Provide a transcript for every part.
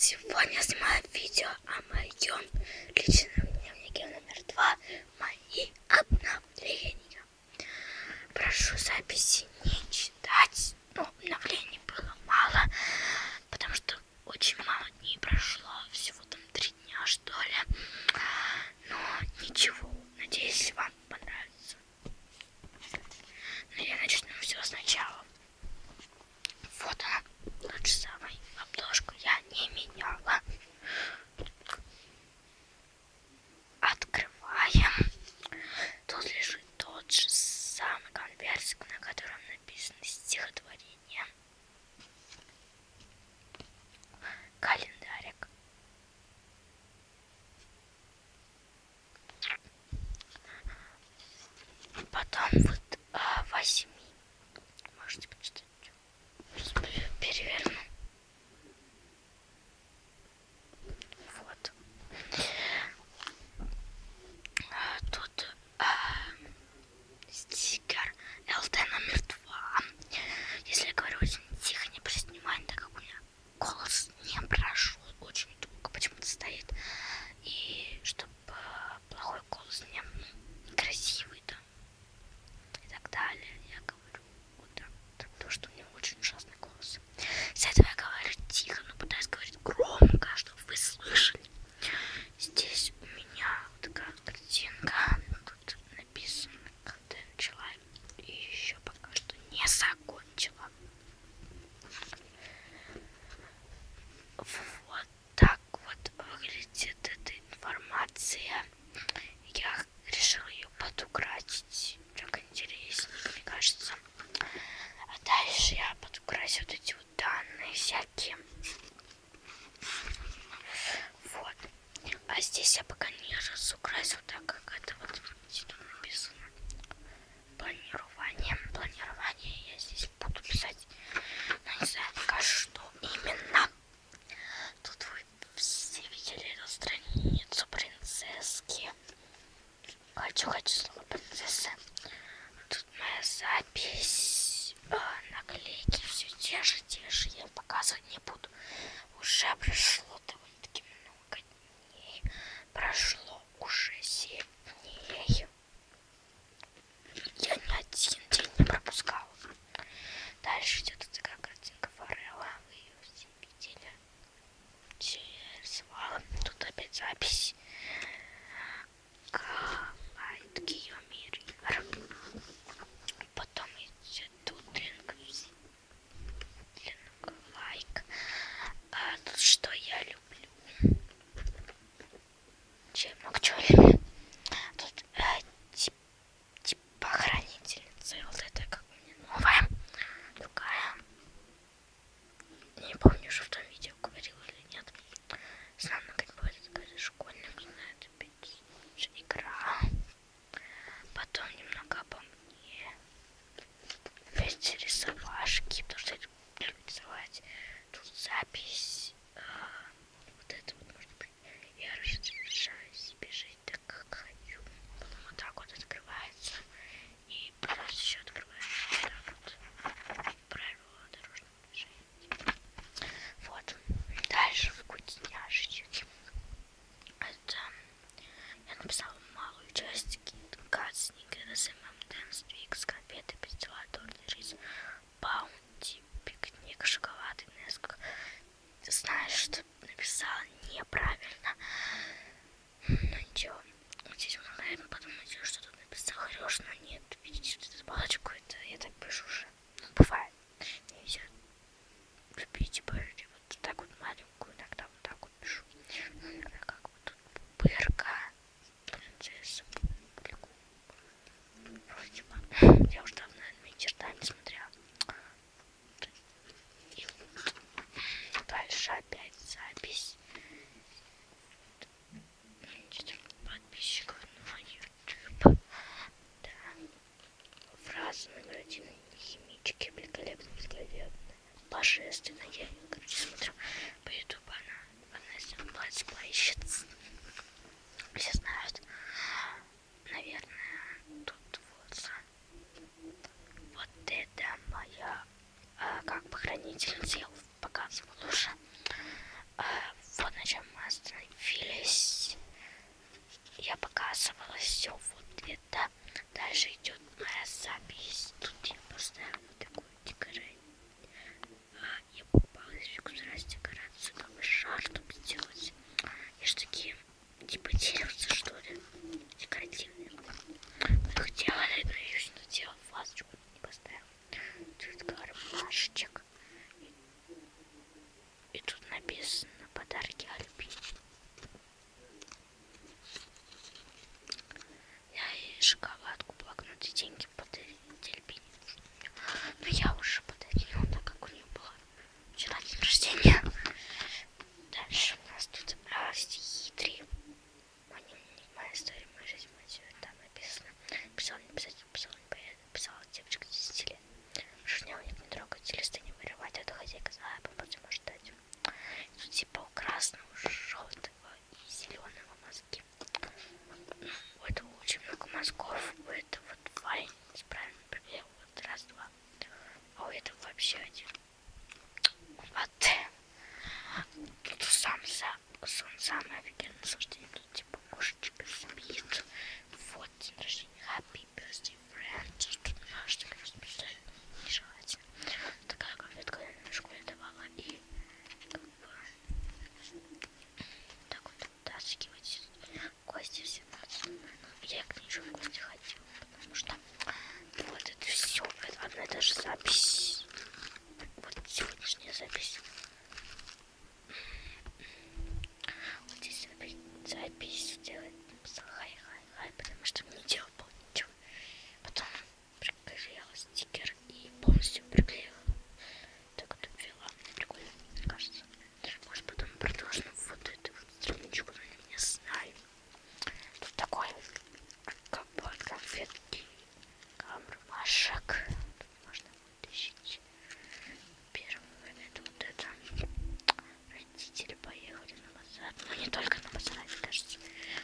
Сегодня снимаю видео о моем личном дневнике номер 2. Мои обновления. Прошу записи не читать. Но обновлений было мало, потому что очень мало дней прошло. Всего там 3 дня, что ли. Но ничего. Надеюсь, вам понравится. Но я начну все сначала. Вот она. Тот же самый. Обложку я не меняла. Открываем. Тут лежит тот же самый конвертик, на котором написано стихотворение. Календарик. Потом вот 8. Можете почитать. Переверну. Вот. Тут стикер ЛТ номер 2. Если я говорю очень тихо, не обращайте внимания, так как у меня голос не прошел очень долго, почему-то стоит. И чтобы плохой голос не некрасивый там и так далее, я говорю вот так, потому что у меня очень ужасный голос. Из этого я говорю тихо, но пытаюсь говорить громко, чтобы вы слышали. Здесь у меня вот такая картинка. Тут написано, когда я начала и еще пока что не закончила. Вот так вот выглядит эта информация. Я решила ее подукрасить. Так интереснее, мне кажется. А дальше я подукрасила вот эти вот данные всякие. Вот. А здесь я пока не разукрасил, так как это вот тут написано. Планирование. Планирование я здесь буду писать. Но не знаю пока что именно. Тут вы все видели эту страницу принцесски. Хочу слово принцесса. Тут моя запись. Наклейки все те же. Я показывать не буду. Уже прошло довольно-таки много дней. Прошло уже 7 дней. Я ни один день не пропускала. Дальше идет вот такая картинка Форелла. Вы ее все видели. Все я рисовала. Тут опять запись. Light Kiyomi River. Потом идет Doodling Like. Тут что я люблю. Чем много чего люблю. Тут типа хранительница. Вот это как у меня новая. Другая. Не помню, что в том видео говорила или нет. Странно, как бывает, какая-то школьник знает опять игра. Потом немного обо мне. Опять рисовашки, потому что я люблю рисовать. Тут запись. Вот это вот может быть. Я разрешаю себе жить так, как хочу. Потом вот так вот открывается. И плюс еще открывается вот так вот. Правила дорожного движения. Вот. Дальше вкусняшечки. Это я написала малую часть KitKat, Snickers, M&M's, Twix, конфеты, пастила, торт, рис, баунти, пикник, шоколад и Несколько. Знаешь, что написала неправильно. Ну ничего. Вот здесь вы, наверное, подумаете, что тут написал Хрёш, но нет. Видите, вот эту палочку, это я так пишу уже. Ну, бывает. Нельзя. Любите, пожалуйста, вот так вот маленькую, иногда вот так вот пишу. Ну, иногда как вот тут пупырка, принцесса, пупырку. Вроде бы. Я уже давно, наверное, ни черта не смотрела. И вот дальше опять запись. Что-то подписчиков на YouTube. Да. Фраза номер 1. Химички великолепно, великолепно. Божественно. Я, короче, смотрю по YouTube. Она из летсплейщиц. Все знают. Наверное, тут вот это моя как бы хранительница. Я показывала уже. рождения. Дальше у нас тут стихи 3. Моя история, моя жизнь, моя жизнь. Там написано. Писал не писатель, писал не поэт, писала девочка 10 лет. Шерстнява нет, не трогать, листы не вырывать, это хозяйка злая, попасть может дать. Тут типа у красного, желтого и зеленого мозги. У этого очень много мозгов, у этого два, я не правильно проверил, вот раз, два. А у этого вообще один. Вот. Тут он самый офигенный наслаждение. Тут типа кошечка спит. Вот день рождения. Happy birthday, friend. Тут что, конечно, представить нежелательно. Такая конфетка я в школе давала. И как бы так вот вытаскивать гости все. Я к ней в гости ходила, потому что вот это все. Одна и та же запись. Вот сегодняшняя запись. Вот здесь запись сделать. Хай, потому что не делал ничего. Потом приклеила стикер и полностью приклеила. Так вот обвела. Прикольно, мне кажется. Может потом продолжим вот эту вот страничку, но я не знаю. Тут такой как бы от конфетки камушек. Тут можно вытащить. Первое это вот это. Родители поехали на базар. Но не только на базар, мне кажется.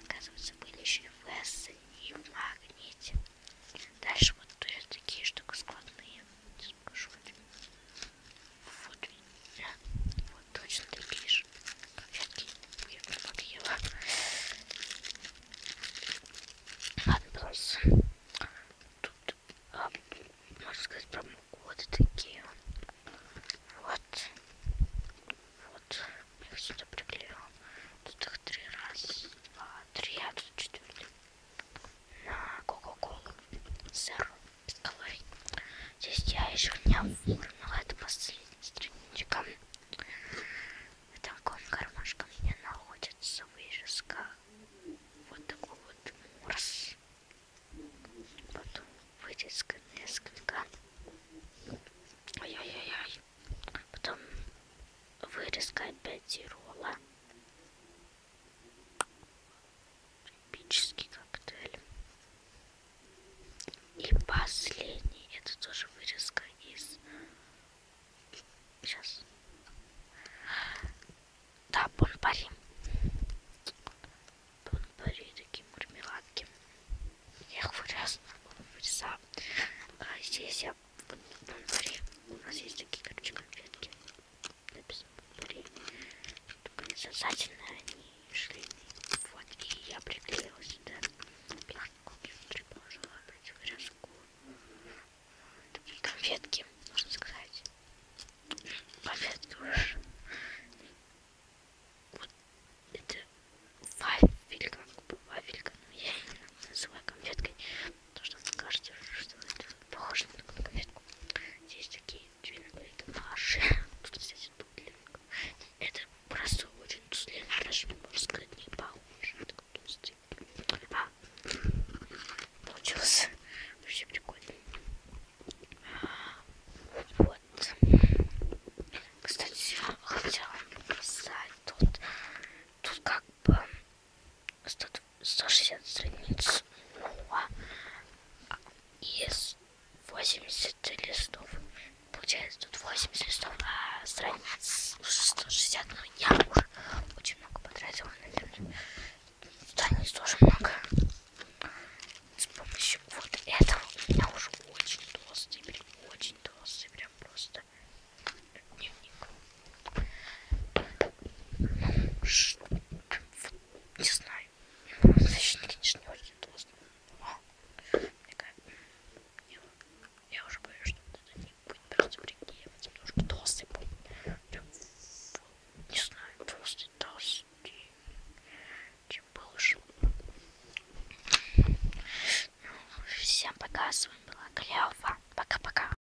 Оказывается, были еще и в Эссене, и в Магните. Дальше вот тоже такие штуки складные. Сейчас покажу. Вот видите. Вот точно такие же конфетки. Я подъела. Ладно, просто тут, можно сказать, промокоды такие. Вот. Вот. Я их сюда приклеила. Тут их 3 раз, 2, 3, а тут 4. На Кока-Колу. Zero. Без калорий. Здесь я еще не оформила. Это последняя страничка. В таком кармашке у меня находится вырезка. Вот такой вот морс. Потом вырезка несколько. Ой-ой-ой. Потом вырезка опять и ролла. Эпический коктейль. И последний. Это тоже вырезка из... Сейчас. Да, бон-пари. Бон-пари, такие мармеладки. Я их вырезала. Здесь я бон-пари. У нас есть такие, короче, конфетки. Написано бон-пари. Только не сосательные, они шлиные. Вот, и я приклеила сюда пятку. Положила опять вырезку. Такие конфетки, можно сказать. Конфетки уж. Вот это вафелька, вафелька, но я ее называю конфеткой, потому что мне кажется, что это похоже на такую конфетку. Здесь такие две наклейки наши. Тут, кстати, тутлинг. Это просто очень туслин, даже можно сказать, не похоже. Такой толстый. Получилось вообще прикольно. Вот. Кстати, хотела показать тут как бы 160 страниц, из 80 листов. Получается, тут 80 листов, а страниц уже 160, но я уже очень много потратила, наверное. Страниц тоже много.